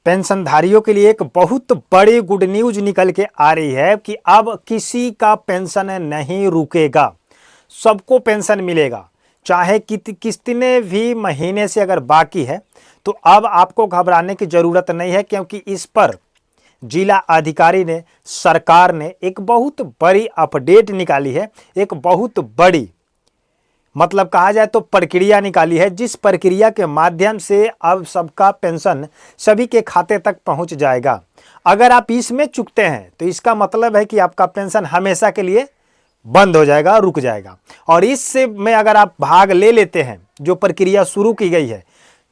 पेंशनधारियों के लिए एक बहुत बड़ी गुड न्यूज निकल के आ रही है कि अब किसी का पेंशन नहीं रुकेगा, सबको पेंशन मिलेगा। चाहे कितने भी महीने से अगर बाकी है तो अब आपको घबराने की ज़रूरत नहीं है, क्योंकि इस पर जिला अधिकारी ने, सरकार ने एक बहुत बड़ी अपडेट निकाली है। एक बहुत बड़ी मतलब कहा जाए तो प्रक्रिया निकाली है, जिस प्रक्रिया के माध्यम से अब सबका पेंशन सभी के खाते तक पहुंच जाएगा। अगर आप इसमें चूकते हैं तो इसका मतलब है कि आपका पेंशन हमेशा के लिए बंद हो जाएगा, रुक जाएगा। और इससे में अगर आप भाग ले लेते हैं, जो प्रक्रिया शुरू की गई है,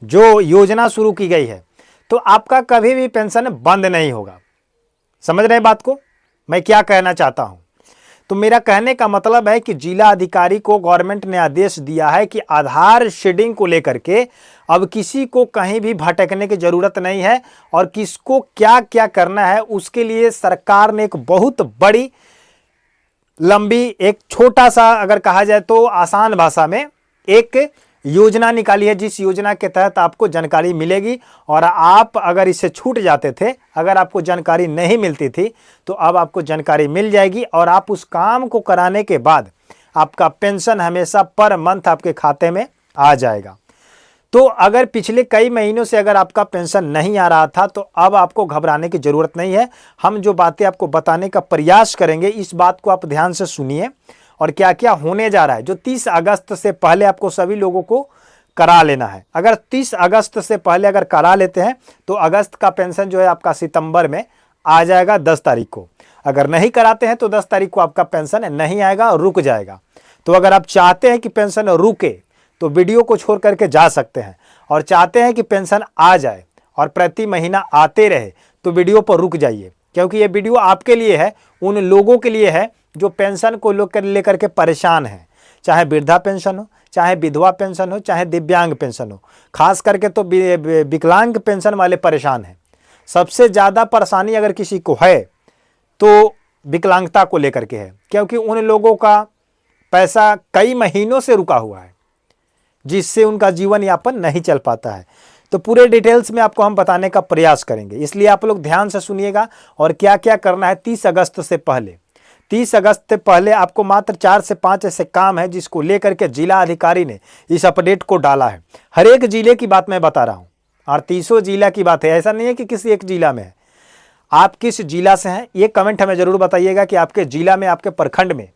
जो योजना शुरू की गई है, तो आपका कभी भी पेंशन बंद नहीं होगा। समझ रहे हैं बात को मैं क्या कहना चाहता हूं? तो मेरा कहने का मतलब है कि जिला अधिकारी को गवर्नमेंट ने आदेश दिया है कि आधार शेडिंग को लेकर के अब किसी को कहीं भी भटकने की जरूरत नहीं है, और किसको क्या क्या करना है उसके लिए सरकार ने एक बहुत बड़ी लंबी, एक छोटा सा अगर कहा जाए तो आसान भाषा में एक योजना निकाली है, जिस योजना के तहत आपको जानकारी मिलेगी। और आप अगर इससे छूट जाते थे, अगर आपको जानकारी नहीं मिलती थी, तो अब आपको जानकारी मिल जाएगी और आप उस काम को कराने के बाद आपका पेंशन हमेशा पर मंथ आपके खाते में आ जाएगा। तो अगर पिछले कई महीनों से अगर आपका पेंशन नहीं आ रहा था, तो अब आपको घबराने की ज़रूरत नहीं है। हम जो बातें आपको बताने का प्रयास करेंगे, इस बात को आप ध्यान से सुनिए और क्या क्या होने जा रहा है। जो 30 अगस्त से पहले आपको सभी लोगों को करा लेना है। अगर 30 अगस्त से पहले अगर करा लेते हैं तो अगस्त का पेंशन जो है आपका सितंबर में आ जाएगा 10 तारीख को। अगर नहीं कराते हैं तो 10 तारीख को आपका पेंशन नहीं आएगा, रुक जाएगा। तो अगर आप चाहते हैं कि पेंशन रुके तो वीडियो को छोड़ करके जा सकते हैं, और चाहते हैं कि पेंशन आ जाए और प्रति महीना आते रहे तो वीडियो पर रुक जाइए, क्योंकि ये वीडियो आपके लिए है, उन लोगों के लिए है जो पेंशन को लेकर के परेशान हैं। चाहे वृद्धा पेंशन हो, चाहे विधवा पेंशन हो, चाहे दिव्यांग पेंशन हो, खास करके तो विकलांग पेंशन वाले परेशान हैं। सबसे ज़्यादा परेशानी अगर किसी को है तो विकलांगता को लेकर के है, क्योंकि उन लोगों का पैसा कई महीनों से रुका हुआ है, जिससे उनका जीवन यापन नहीं चल पाता है। तो पूरे डिटेल्स में आपको हम बताने का प्रयास करेंगे, इसलिए आप लोग ध्यान से सुनिएगा। और क्या क्या करना है 30 अगस्त से पहले। 30 अगस्त से पहले आपको मात्र 4 से 5 ऐसे काम है जिसको लेकर के जिला अधिकारी ने इस अपडेट को डाला है। हर एक जिले की बात मैं बता रहा हूँ, और 30 जिला की बात है, ऐसा नहीं है कि किसी एक जिला में है। आप किस जिला से हैं ये कमेंट हमें जरूर बताइएगा कि आपके जिला में, आपके प्रखंड में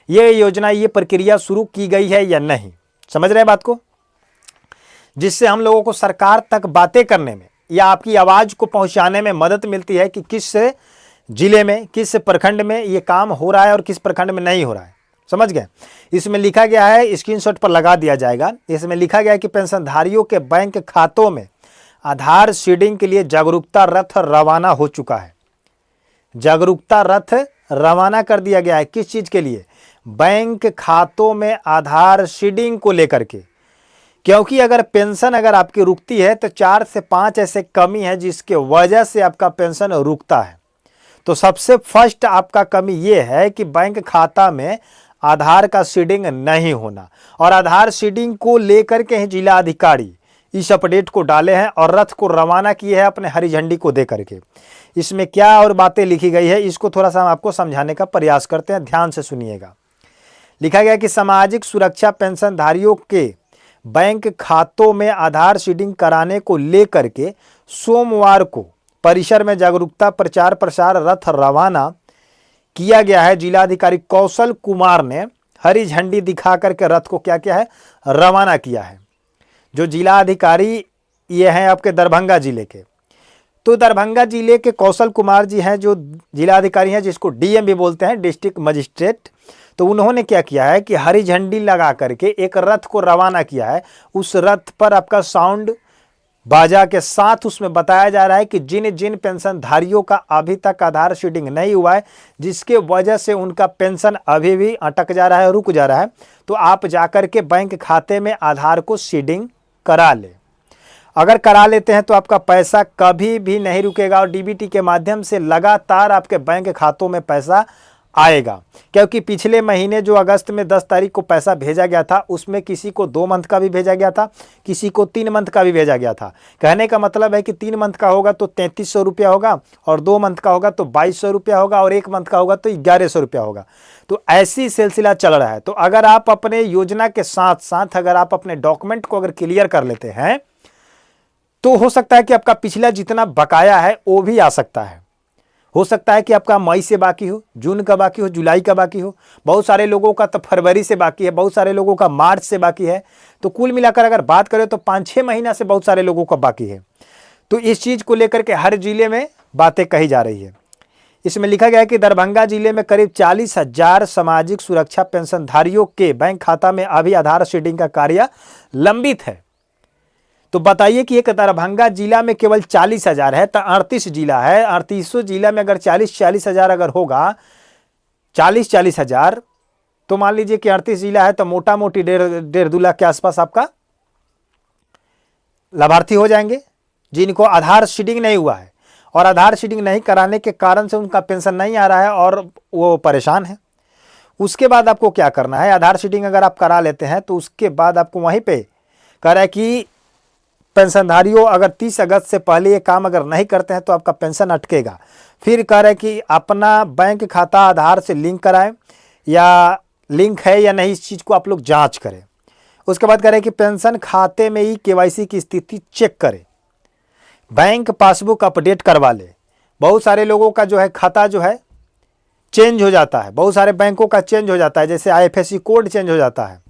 ये योजना, ये प्रक्रिया शुरू की गई है या नहीं। समझ रहे हैं बात को? जिससे हम लोगों को सरकार तक बातें करने में या आपकी आवाज़ को पहुंचाने में मदद मिलती है कि किस जिले में, किस प्रखंड में ये काम हो रहा है और किस प्रखंड में नहीं हो रहा है। समझ गए? इसमें लिखा गया है, स्क्रीनशॉट पर लगा दिया जाएगा। इसमें लिखा गया है कि पेंशनधारियों के बैंक खातों में आधार सीडिंग के लिए जागरूकता रथ रवाना हो चुका है। जागरूकता रथ रवाना कर दिया गया है। किस चीज़ के लिए? बैंक खातों में आधार सीडिंग को लेकर के। क्योंकि अगर पेंशन अगर आपकी रुकती है तो 4 से 5 ऐसे कमी है जिसके वजह से आपका पेंशन रुकता है। तो सबसे फर्स्ट आपका कमी ये है कि बैंक खाता में आधार का सीडिंग नहीं होना, और आधार सीडिंग को लेकर के ही जिला अधिकारी इस अपडेट को डाले हैं और रथ को रवाना किए हैं अपने हरी झंडी को दे करके। इसमें क्या और बातें लिखी गई है इसको थोड़ा सा हम आपको समझाने का प्रयास करते हैं, ध्यान से सुनिएगा। लिखा गया कि सामाजिक सुरक्षा पेंशनधारियों के बैंक खातों में आधार सीडिंग कराने को लेकर के सोमवार को परिसर में जागरूकता प्रचार प्रसार रथ रवाना किया गया है। जिलाधिकारी कौशल कुमार ने हरी झंडी दिखा करके रथ को क्या किया है? रवाना किया है। जो जिला अधिकारी ये हैं आपके दरभंगा जिले के, तो दरभंगा जिले के कौशल कुमार जी हैं जो जिला अधिकारी हैं, जिसको डीएम भी बोलते हैं, डिस्ट्रिक्ट मजिस्ट्रेट। तो उन्होंने क्या किया है कि हरी झंडी लगा करके एक रथ को रवाना किया है। उस रथ पर आपका साउंड बाजा के साथ उसमें बताया जा रहा है कि जिन जिन पेंशनधारियों का अभी तक आधार सीडिंग नहीं हुआ है, जिसके वजह से उनका पेंशन अभी भी अटक जा रहा है, रुक जा रहा है, तो आप जाकर के बैंक खाते में आधार को सीडिंग करा ले। अगर करा लेते हैं तो आपका पैसा कभी भी नहीं रुकेगा और डीबीटी के माध्यम से लगातार आपके बैंक खातों में पैसा आएगा, क्योंकि पिछले महीने जो अगस्त में 10 तारीख को पैसा भेजा गया था उसमें किसी को 2 मंथ का भी भेजा गया था, किसी को 3 मंथ का भी भेजा गया था। कहने का मतलब है कि 3 मंथ का होगा तो 3300 रुपया होगा, और 2 मंथ का होगा तो 2200 रुपया होगा, और 1 मंथ का होगा तो 1100 रुपया होगा। तो ऐसी सिलसिला चल रहा है। तो अगर आप अपने योजना के साथ साथ अगर आप अपने डॉक्यूमेंट को अगर क्लियर कर लेते हैं तो हो सकता है कि आपका पिछला जितना बकाया है वो भी आ सकता है। हो सकता है कि आपका मई से बाकी हो, जून का बाकी हो, जुलाई का बाकी हो, बहुत सारे लोगों का तो फरवरी से बाकी है, बहुत सारे लोगों का मार्च से बाकी है। तो कुल मिलाकर अगर बात करें तो 5-6 महीना से बहुत सारे लोगों का बाकी है। तो इस चीज़ को लेकर के हर जिले में बातें कही जा रही है। इसमें लिखा गया है कि दरभंगा जिले में करीब 40,000 सामाजिक सुरक्षा पेंशनधारियों के बैंक खाता में अभी आधार सीडिंग का कार्य लंबित है। तो बताइए कि एक दरभंगा जिला में केवल 40,000 है तो 38 जिला है, 38 जिला में अगर 40 हज़ार अगर होगा, 40 हज़ार, तो मान लीजिए कि 38 जिला है तो मोटा मोटी 1.5-2 लाख के आसपास आपका लाभार्थी हो जाएंगे जिनको आधार सीडिंग नहीं हुआ है, और आधार सीडिंग नहीं कराने के कारण से उनका पेंशन नहीं आ रहा है और वो परेशान है। उसके बाद आपको क्या करना है, आधार सीडिंग अगर आप करा लेते हैं तो उसके बाद आपको वहीं पे कह रहा है कि पेंशनधारियों अगर 30 अगस्त से पहले ये काम अगर नहीं करते हैं तो आपका पेंशन अटकेगा। फिर कह रहे हैं कि अपना बैंक खाता आधार से लिंक कराएं, या लिंक है या नहीं इस चीज़ को आप लोग जांच करें। उसके बाद कह रहे हैं कि पेंशन खाते में ही केवाईसी की स्थिति चेक करें, बैंक पासबुक अपडेट करवा ले। बहुत सारे लोगों का जो है खाता जो है चेंज हो जाता है, बहुत सारे बैंकों का चेंज हो जाता है, जैसे IFSC कोड चेंज हो जाता है,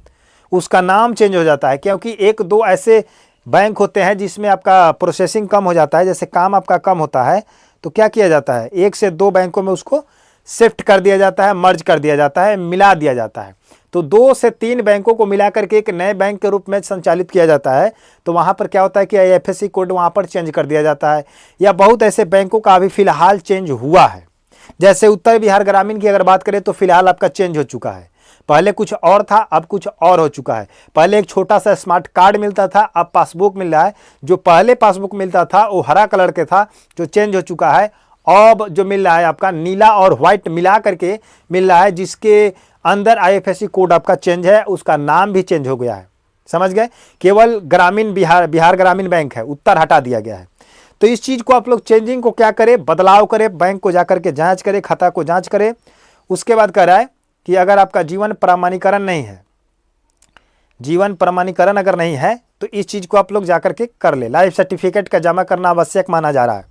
उसका नाम चेंज हो जाता है, क्योंकि 1-2 ऐसे बैंक होते हैं जिसमें आपका प्रोसेसिंग कम हो जाता है, जैसे काम आपका कम होता है तो क्या किया जाता है 1 से 2 बैंकों में उसको शिफ्ट कर दिया जाता है, मर्ज कर दिया जाता है, मिला दिया जाता है। तो 2 से 3 बैंकों को मिलाकर के एक नए बैंक के रूप में संचालित किया जाता है। तो वहाँ पर क्या होता है कि IFSC कोड वहाँ पर चेंज कर दिया जाता है, या बहुत ऐसे बैंकों का अभी फिलहाल चेंज हुआ है। जैसे उत्तर बिहार ग्रामीण की अगर बात करें तो फिलहाल आपका चेंज हो चुका है, पहले कुछ और था अब कुछ और हो चुका है। पहले एक छोटा सा स्मार्ट कार्ड मिलता था, अब पासबुक मिल रहा है। जो पहले पासबुक मिलता था वो हरा कलर के था, जो चेंज हो चुका है। अब जो मिल रहा है आपका नीला और व्हाइट मिला करके मिल रहा है, जिसके अंदर IFSC कोड आपका चेंज है, उसका नाम भी चेंज हो गया है। समझ गए, केवल ग्रामीण बिहार ग्रामीण बैंक है, उत्तर हटा दिया गया है। तो इस चीज़ को आप लोग चेंजिंग को क्या करें, बदलाव करें, बैंक को जाकर के जाँच करें, खाता को जाँच करें। उसके बाद कह रहा है कि अगर आपका जीवन प्रमाणीकरण नहीं है, जीवन प्रमाणीकरण अगर नहीं है तो इस चीज़ को आप लोग जाकर के कर ले। लाइफ सर्टिफिकेट का जमा करना आवश्यक माना जा रहा है,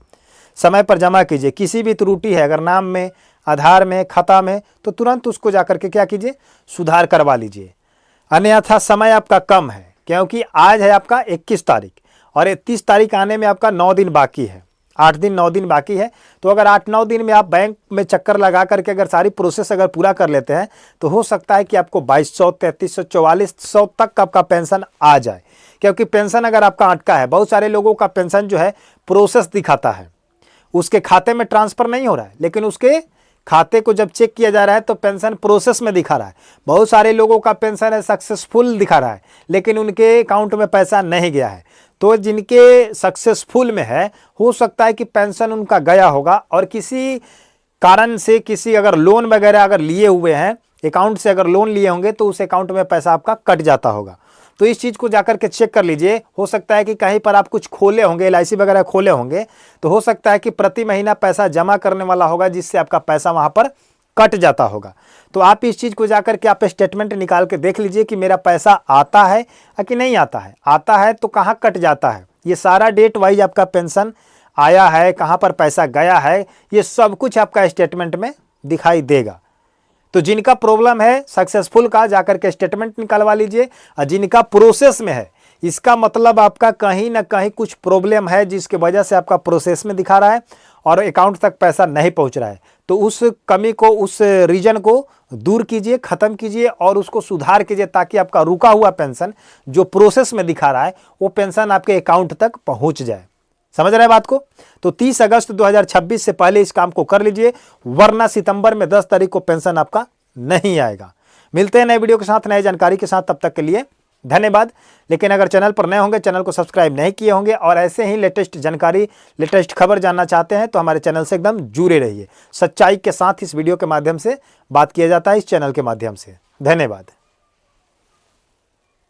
समय पर जमा कीजिए। किसी भी त्रुटि है अगर नाम में, आधार में, खाता में, तो तुरंत उसको जाकर के क्या कीजिए, सुधार करवा लीजिए। अन्यथा समय आपका कम है, क्योंकि आज है आपका 21 तारीख और 31 तारीख आने में आपका 9 दिन बाकी है, 8 दिन 9 दिन बाकी है। तो अगर 8-9 दिन में आप बैंक में चक्कर लगा करके अगर सारी प्रोसेस अगर पूरा कर लेते हैं तो हो सकता है कि आपको 2200, 3300, 4400 तक आपका पेंशन आ जाए। क्योंकि पेंशन अगर आपका अटका है, बहुत सारे लोगों का पेंशन जो है प्रोसेस दिखाता है, उसके खाते में ट्रांसफ़र नहीं हो रहा है, लेकिन उसके खाते को जब चेक किया जा रहा है तो पेंशन प्रोसेस में दिखा रहा है। बहुत सारे लोगों का पेंशन है सक्सेसफुल दिखा रहा है, लेकिन उनके अकाउंट में पैसा नहीं गया है। तो जिनके सक्सेसफुल में है, हो सकता है कि पेंशन उनका गया होगा, और किसी कारण से किसी अगर लोन वगैरह अगर लिए हुए हैं, अकाउंट से अगर लोन लिए होंगे तो उस अकाउंट में पैसा आपका कट जाता होगा। तो इस चीज़ को जाकर के चेक कर लीजिए। हो सकता है कि कहीं पर आप कुछ खोले होंगे, LIC वगैरह खोले होंगे, तो हो सकता है कि प्रति महीना पैसा जमा करने वाला होगा, जिससे आपका पैसा वहाँ पर कट जाता होगा। तो आप इस चीज़ को जाकर के आप स्टेटमेंट निकाल के देख लीजिए कि मेरा पैसा आता है या कि नहीं आता है। आता है तो कहाँ कट जाता है, ये सारा डेट वाइज आपका पेंशन आया है, कहाँ पर पैसा गया है, ये सब कुछ आपका स्टेटमेंट में दिखाई देगा। तो जिनका प्रॉब्लम है सक्सेसफुल का, जाकर के स्टेटमेंट निकलवा लीजिए। और जिनका प्रोसेस में है, इसका मतलब आपका कहीं ना कहीं कुछ प्रॉब्लम है, जिसकी वजह से आपका प्रोसेस में दिखा रहा है और अकाउंट तक पैसा नहीं पहुंच रहा है। तो उस कमी को, उस रीजन को दूर कीजिए, ख़त्म कीजिए और उसको सुधार कीजिए, ताकि आपका रुका हुआ पेंशन जो प्रोसेस में दिखा रहा है वो पेंशन आपके अकाउंट तक पहुंच जाए। समझ रहे हैं बात को? तो 30 अगस्त 2026 से पहले इस काम को कर लीजिए, वरना सितंबर में 10 तारीख को पेंशन आपका नहीं आएगा। मिलते हैं नए वीडियो के साथ, नई जानकारी के साथ, तब तक के लिए धन्यवाद। लेकिन अगर चैनल पर नए होंगे, चैनल को सब्सक्राइब नहीं किए होंगे और ऐसे ही लेटेस्ट जानकारी, लेटेस्ट खबर जानना चाहते हैं तो हमारे चैनल से एकदम जुड़े रहिए। सच्चाई के साथ इस वीडियो के माध्यम से बात किया जाता है, इस चैनल के माध्यम से। धन्यवाद।